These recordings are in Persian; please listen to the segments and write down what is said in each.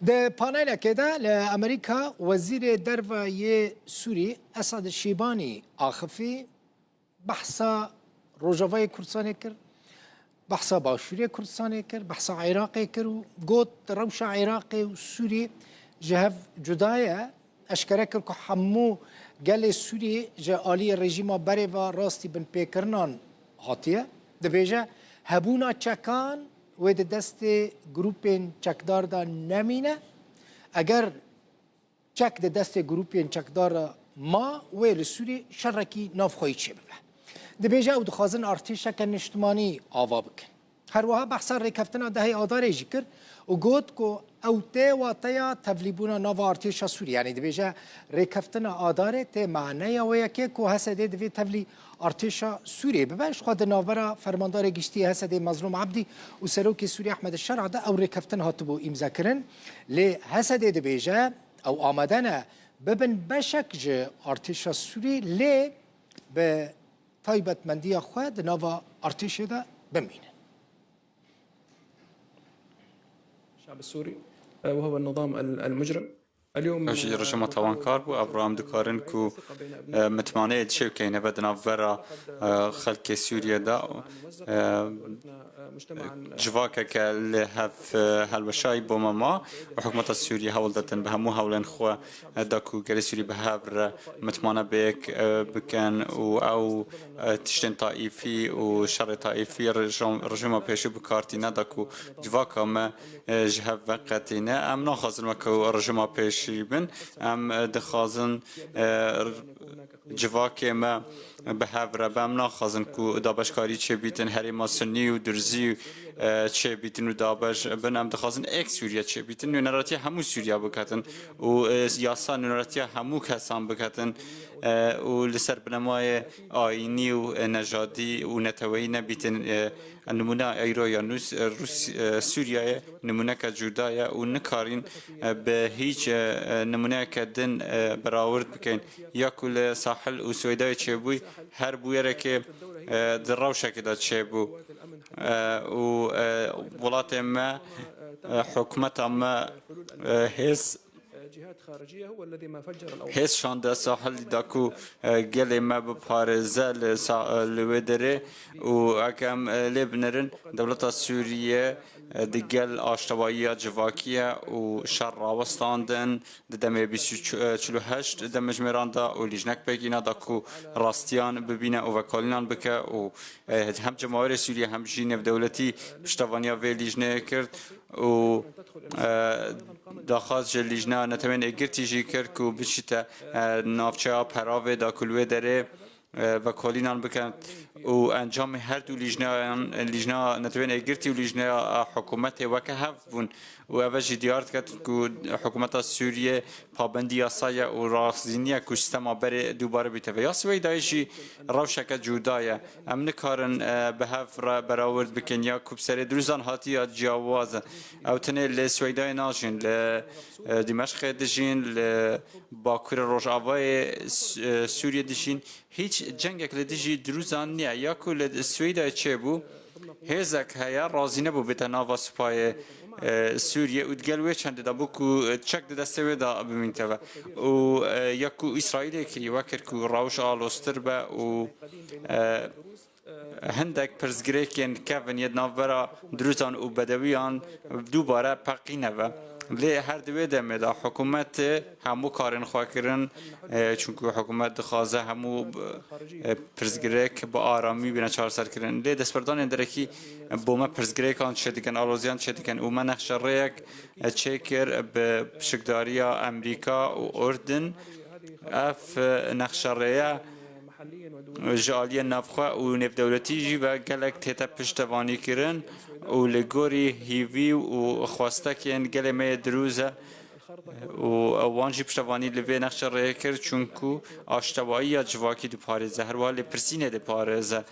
ده پانیل که ده لامریکا وزیر دروای سوری اسد شیبانی آخفی بحثا روجاوای کردستان کرد بحثا باشوری کردستان کرد بحثا عراقی کرد و گوت روش عراقی و سوری جهف جدایه اشکره کرد که همو گل سوری جالی رژیم بره و راستی بن پیکرنان هاتیه ده بیجه هبونا چکان و ده دست گروپین چکدار دا نمینه اگر چک ده دست گروپین چکدار ما و لسوری شرکی نافخوی چه ببه ده بیجه او دخوازن ارتشک نشتمانی آوا بکن هر وها بحثا ریکفتنا دهی آداره جی کرد و گوت که او تی و تیا تفلیبونا ناوا ارتشا سوری یعنی ده بیجه ریکفتنا آداره تی معنی و یکی که هسته دوی تفلی ارتشا سوری ببش خود ناورا فرماندار گشتی هسته مظلوم عبدی و سروکی سوری احمد الشرع ده او ریکفتن هاتبو امضا کرن لی هسته ده بیجه او آمدنه ببن بشک جه ارتشا سوری لی به طيبة مندية خواد نافا ارتشدا بمين الشعب السوري وهو النظام المجرم اليوم اجي رجما توان كاربو ابراهام دكارن كو متمانه دشو كاينه بدنا فرا خلق سوريا دا جواكا كالهف هالوشاي بوماما وحكومه السوريه هولدتن بهمو هولن خو داكو قال سوري بهابر متمانه بك بكن او تشتن طائفي وشر طائفي رجما بيشو بكارتينا داكو جواكا ما جهه وقتنا ام ناخذ مكو رجما بيش بن ام دخازن جواکه ما به هفره بم ناخازن کو دابشکاری چه بیتن هریما سنی و درزی چه بیتن و دابش بن ام دخازن اکس سوریا چه بیتن نونراتی همو سوریا بکتن و یاسا نونراتی همو کسان بکتن و لسر بنمای آینی و نژادی و نتوی نبیتن نمونه ایران روس سوریا نمونه که جدای و نکارین به هیچ نمونه کدن براورد بکن یا کل ساحل و سویدای چه بوی هر بویره که دروشه که داد چه بو و ولات ما حکومت ما هز هیچ شانده ساحل داکو گلی ما بپارزه لودره و اکم لبنرن دولت سوریه دگل آشتبایی جواکیه و شر راوستاندن دم 28 دم جمراندا و لیجنک بگینا داکو راستیان ببینه و وکالینان بکه و هم جماهیر سوریه هم جینه دولتی پشتوانیا و لیجنه کرد و داخل لیجنه نتمن اگرتی جی کرد که بچیت نافچه پراوه دا کلوه داره و کالینان بکن و انجام هر دو لیجنا نتوین اگرتی و لیجنا حکومت وکه هفت بون و اوجی دیارت کرد که حکومت سوریه پابندی یاسای و راسزینیه که سیستما بره دوباره بیته و یاسوی دایشی روشک جودایه ام نکارن به هف را براورد بکن یا کبسر دروزان هاتی یا جاوازه او تنه لسویدای ناشین لدمشق دجین لباکور روژاوای سوریه دجین هیچ جنگک لدیجی دروزان نیا یا کل سویدا چه بو هزک هیا رازی نبو به تناوا سپای سوریه و دگلوی چند دابو کو چک دسته و دا بمینتوا و یا کو اسرائیل کی وکر کو راوش آلوستر با و هندک پرزگریکن کفن ید ناورا دروزان و بدویان دوباره پقینه و لی هر دوی دمه دا حکومت همو کارن خواه کرن چونکه حکومت خوازه همو پرزگریک با آرامی بینا چهار سر کرن لی دستبردان درکی بومه پرزگریکان چه دیکن آلوزیان چه دیکن و من نخش ریک چه کر به شکداری امریکا و اردن اف نخش ریک جالی نفخه و نف دولتی جی و گلک تیتا پشتوانی کرن و لگوری هیوی و خواسته که این گل می دروزه و وانجی پشتوانی لوی نقش رای کرد چونکو آشتبایی یا جواکی دو پارزه هر والی پرسینه دو پارزه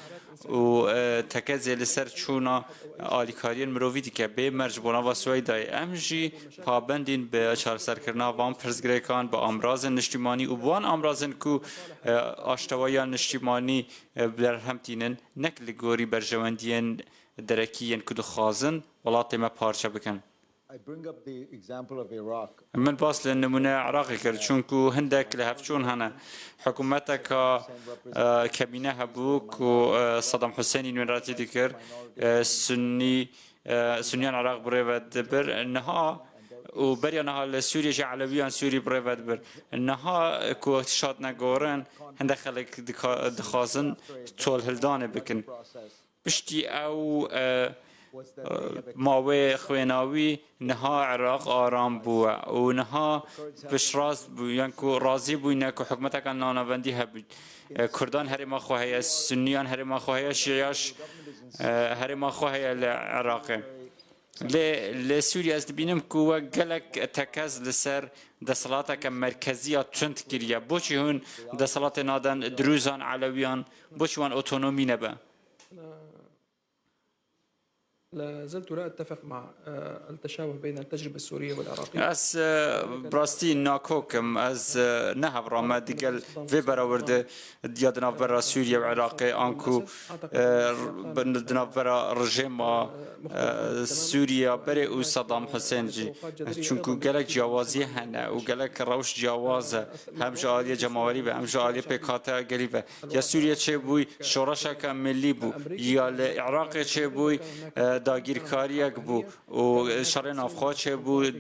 و تکه زیل سر چونا آلیکارین مروویدی که به مرجبونا و سویدای امجی پابندین به چهار سرکرنا وان پرزگریکان با امراض نشتیمانی و وان امراضن کو آشتبایی نشتیمانی برهم تینن نکل گوری برجواندین درکیین کدو خازن ولات ما پارچه بکن من باس لنمونه عراقي کرد چونکو هندك لهفچون هنا حكومتك كابينه هبوك و صدام حسين نوراتي ديكر سنيان عراق بريفت بر انها وبريا نها سوريا جا علويان سوري بريفت بر انها كو شاد نگورن هنده خلق دخازن طول هلدانه بكن بشتي او ماوی خویناوی نها عراق آرام بوده و نها بشراز بو یعنی کو راضی بوینه که حکومت کن نانوندی هبود کردان هر ما خواهی سنیان هر ما خواهی شیعش هر ما خواهی العراق ل سوریا است بینم کو گلک تکز لسر دسالات که مرکزی چند کریه بوچی هون دسالات نادن دروزان علویان بوچی وان اتونومی نبه لا زلت لا أتفق مع التشابه بين التجربة السورية والعراقية. از براستی ناکوکم از نهب رامد دیگل و برآورده دیاد نافبرا سوریه و عراق آنکو نافبرا رژیم سوریه بره او صدام حسین جی چونکو گلک جوازی هنه و گلک روش جوازه هم جالی جماوری و هم جالی پیکاته گلی و یا سوریه چه بوی شورش که ملی بو یا عراق چه بوی داگیرکاری بو و شر نافخوا چه بو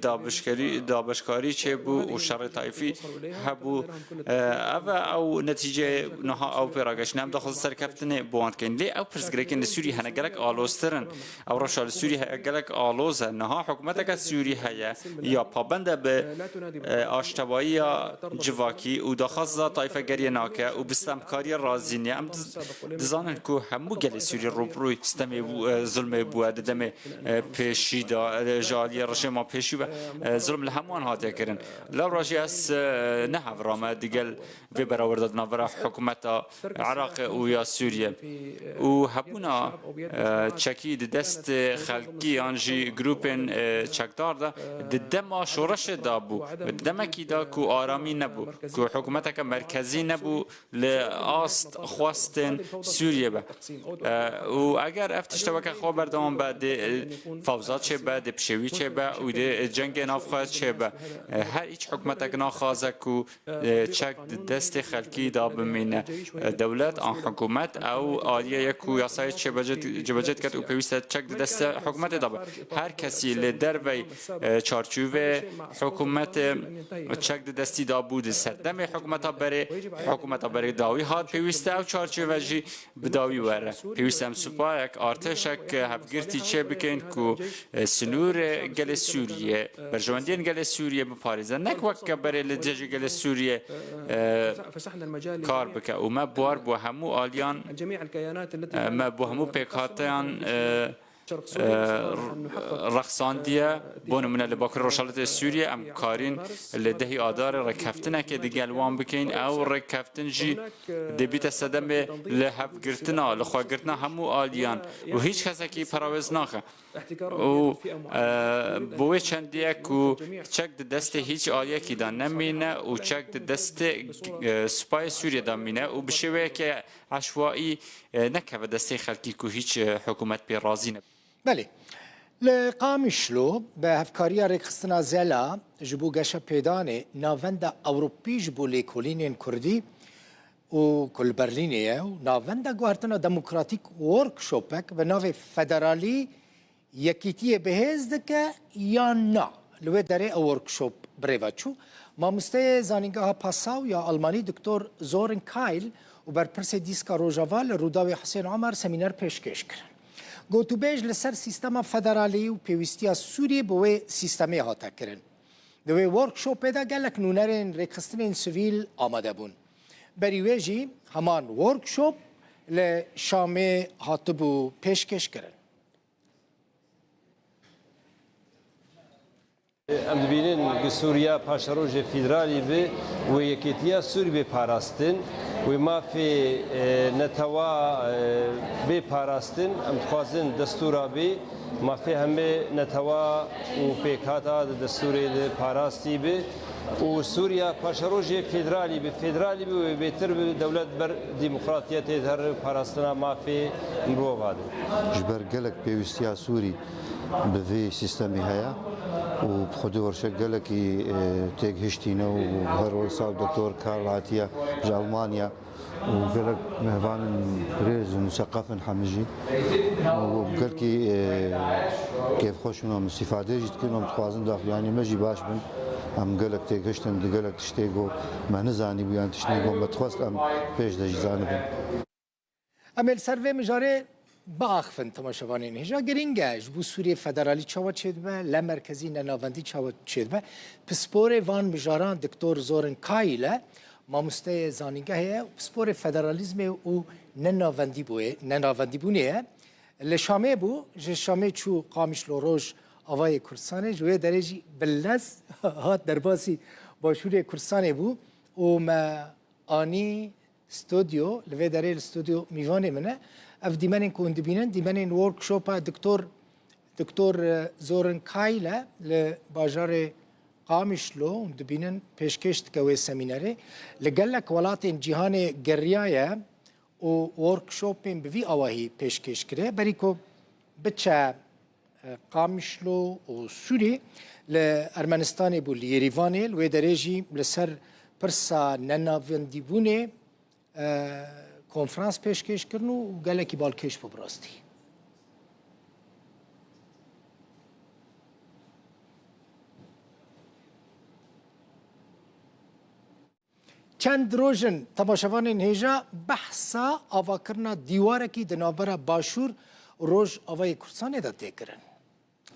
دابشکاری چه بو و شر طایفی هبو او نتیجه نها او پیراگش نم داخل سرکفتنه بوند کن لی او پرسگرکن سوری هنه گلک آلوسترن او رشال سوری گلک آلوزه نها حکومت که سوری هیا یا پابنده به آشتبایی یا جواکی و داخل طایفه گری ناکه و بستمکاری رازینی ام دزانن که همو گل سوری روبروی استمی ظلم بو دم پیشی دا جالی رژیم پیشی و ظلم لهمان هاته کردن لا راجی از نه هفرام دیگل و برآورد نظر حکومت عراق و یا سوریه و هبونا چکید دست خلقی آنجی گروپن چکدار دا دم شورش دا بو دم کی دا کو آرامی نبو کو حکومت که مرکزی نبو لاست خواستن سوریه با و اگر افتشتبک خبر دام بعد فوزات چه بعد پشوی چه بعد و جنگ نافخواد چه بعد هر هیچ حکومت اگنا خازه کو چک دست خلقی دا بمینه دولت آن حکومت او آلیه یکو یاسای چه بجد کرد و پیوست چک دست حکومت دا هر کسی لدر و چارچوب حکومت چک دستی دا بود سردم حکومت بره داوی هات پیوست او چارچوب جی بداوی وره پیوست هم سپاه یک آرتشک هفگرتی چه بکن کو سنور گل سوریه برجواندین گل سوریه بپاریزن نک وقت بره لدجاج گل سوریه کار بکه و ما بوار بو همو آلیان ما بو همو پیکاتیان رقصاندیه بونه من لباکر روشالت سوریه ام کارین لدهی آدار رکفتنه که دیگه وان بکین او رکفتن جی دبیت صدم لحف گرتنا لخوا گرتنا همو آلیان و هیچ کسی که پراوز ناخه و بوی چندیه که چک دست هیچ آلیه که دا نمینه و چک دست سپای سوریه دا مینه و بشوه که عشوایی نکه دسته خلقی که هیچ حکومت بی رازی نبید بله لقامشلو به هفکاری رکستنا زلا جبو گشا پیدانه ناوند اوروپی جبو لیکولین کردی و کل برلینیه و ناوند گوهرتنا دموکراتیک ورکشوپک و ناو فدرالی یکیتی بهز دکه یا نا لوی داره ورکشوپ بریوچو ما مسته زانینگاه پاساو یا آلمانی دکتر زورن کایل و بر پرس دیسکا روژاوال روداوی حسین عمر سمینار پیشکش کرد گوتو بیج لسر سیستم فدرالی و پیوستی از سوریه بوی سیستمی هاتا کرن. دوی ورکشوپ پیدا گلک نونرین ریکسترین سویل آماده بون. بریویجی همان ورکشوپ لشامه هاتبو پیشکش کرن. ام دبینن که سوریا پاشروج فدرالی به و یکیتیا سوری به پاراستن و ما فی نتوا به پاراستن ام خوازن دستورا به ما فی همه نتوا و پیکاتا دستوری پاراستی به و سوریا پاشروج فدرالی به بهتر دولت بر دموکراتیت هر پاراستنا ما فی مرواد جبر گلک پیوستیا سوری بذي سيستمي هيا وبخدو ورشة قالكي تيك هشتينا وهرول صار دكتور كارل هاتيا جا ألمانيا وقالك مهفان بريز ومثقف حمجي وقالكي كيف خوشنا استفادة جد كنا متخوازن داخل يعني ماجي باش بن ام قالك تيك هشتن قالك تشتيقو ما نزاني بيان تشتيقو بتخواست ام بيش دا جزانبن امل سروه مجاره باخفن تماشاوانین هجا گرینگاش بو سوریه فدرالی چاوت شد به لمرکزی نناوندی چاوت شد به پسپور وان مجاران دکتور زورن کایله ماموسته زانیگه پسپور فدرالیزم او نناوندی بونه لشامه بو شامه چو قامش لوروش آوای کردستان جوی درجی بلز هات درباسی باشور کردستان بو و ما آنی استودیو لوی داره الاستودیو میوانه منه اف دیمنین کون دبینن دیمنین ورکشوپا دکتور زورن کایله لباجار قامشلو دبینن پیشکشت کوی سمیناره لگلک ولاتین جهان گریایه و ورکشوپین بوی آواهی پیشکش کرده بریکو بچه قامشلو و سوری لارمنستانی بو لیریوانه لوی درجی لسر پرسا نناوندیبونه کنفرانس پیشکش کردن و گلکی بالکش ببراستی. چند روزن تماشاوان هجا بحثا آواکرنا دیواره کی دنابرا باشور روز آوای کردستان دا تکرن.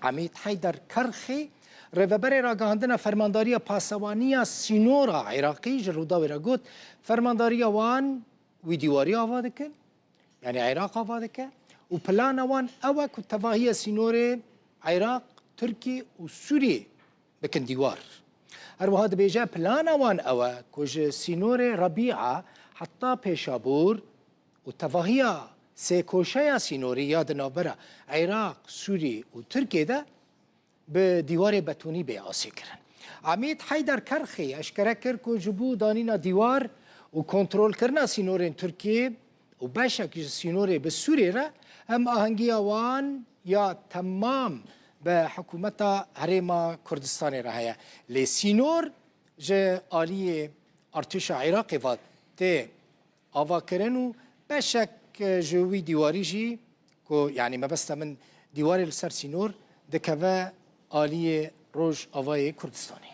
عمید حیدر کرخی رهبر راگهاندن فرمانداری پاسوانی سینورا عراقی جلودا و راگوت فرمانداری وان وی دیواری آواده کن یعنی عراق آواده کن و پلان وان اوه که تواهی سینور عراق ترکی و سوری بکن دیوار هر وهاد بیجا پلان وان اوه که سینور ربیعه حتی پیشابور و تواهی سیکوشه سینوری یاد نابرا عراق سوری و ترکی ده به دیوار بتونی به آسی کرن عمید حیدر کرخی اشکره کرد که جبو دانینا دیوار و کنترل کردن سینورین ترکیه و باشک سینور به سوریه را هم آهنگی وان یا تمام به حکومت هرما کردستان را هیا لی سینور جه آلی ارتش عراق و ته آوا کرن و باشک جوی دیواری جی که یعنی مبسته من دیواری لسر سینور دکوه آلی روش آوای کردستانی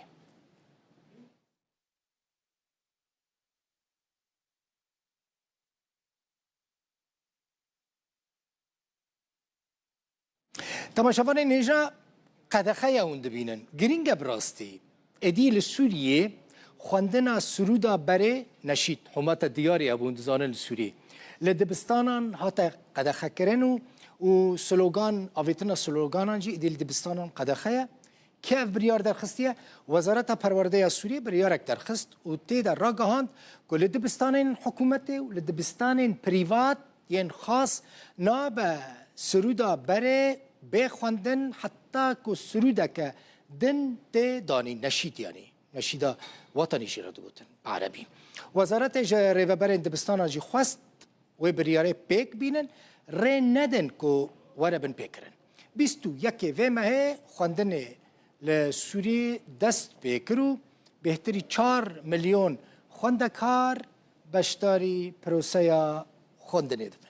تماشاوان نجا قدخه اون دبینن گرینگ براستی ادیل سوریه خواندنا سرودا بره نشید حمات دیاری ابوندزانن سوریه لدبستانان هاتا قدخه کرنو و سلوگان آویتنا سلوگانان جی ادیل دبستانان قدخه که بریار درخستیه وزارت پرورده سوریه بریارک درخست و تی در را گهاند که لدبستانین حکومت و لدبستانین پریوات ین خاص نا به سرودا بره بخواندن حتی که سرودا که دن تی دانی نشید یعنی نشیدا وطنی شیرد گوتن عربی وزارت ریوبرین دبستان جی خواست و بریاره پیک بینن ری ندن که وربن پیکرن 21 و ماه خواندن لسوری دست پیکرو بهتری 4 میلیون خواندکار بشتاری پروسه خواندنه دبن